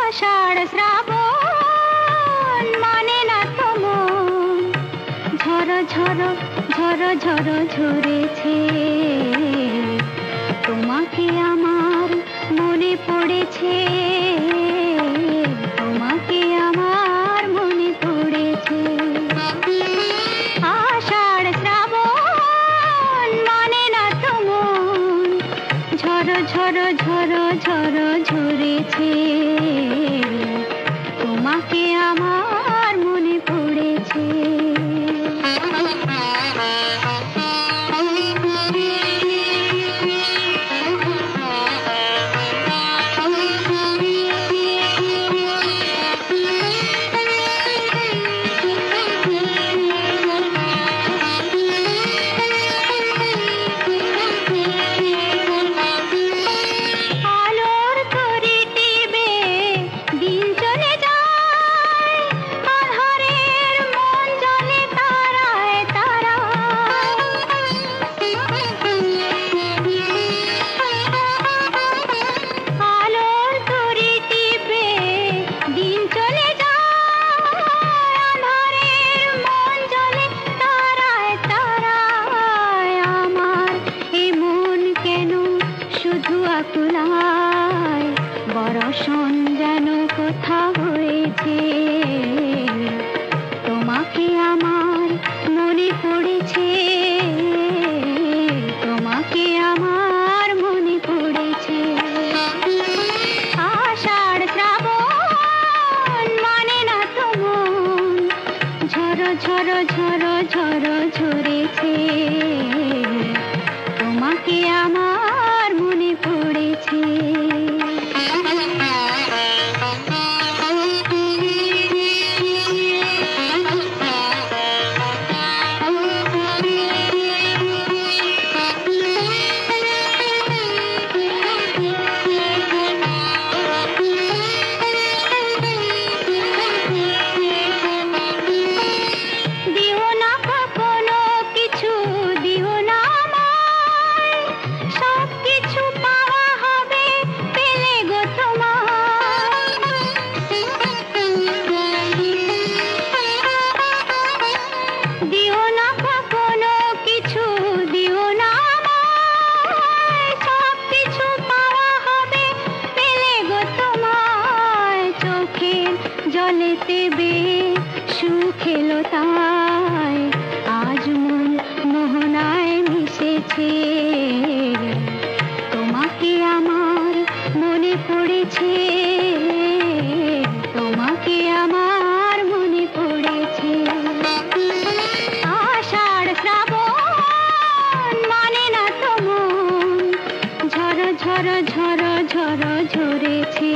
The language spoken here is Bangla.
আষাঢ় শ্রাবণ মানে না তো মন, ঝড় ঝড় ঝড় ঝড় ঝরেছে। তোমাকে আমার মনে পড়েছে, তোমাকে আমার মনে পড়েছে। আষাঢ় শ্রাবণ মানে না তো মন, ঝড় ঝড় ঝড় ঝড় ঝরেছে। তোমাকে আমার মনে পড়েছে। বরষণ যেন কোথা হয়েছে, তোমাকে আমার মনে পড়েছে, তোমাকে আমার মনে পড়েছে। আষাঢ় শ্রাবণ মানে না তো মন, ঝড় ঝড় ঝড় ঝড় ঝরেছে। তোমাকে আমার মনে পড়েছে। জলেতে বে সুখ এলো তাই আজ মন মোহনায় মিশেছে। তোমাকে আমার মনে পড়েছে, তোমাকে আমার মনে পড়েছে। আষাঢ় শ্রাবণ মানে না তো মন, ঝড় ঝড় ঝড় ঝড় ঝরেছে।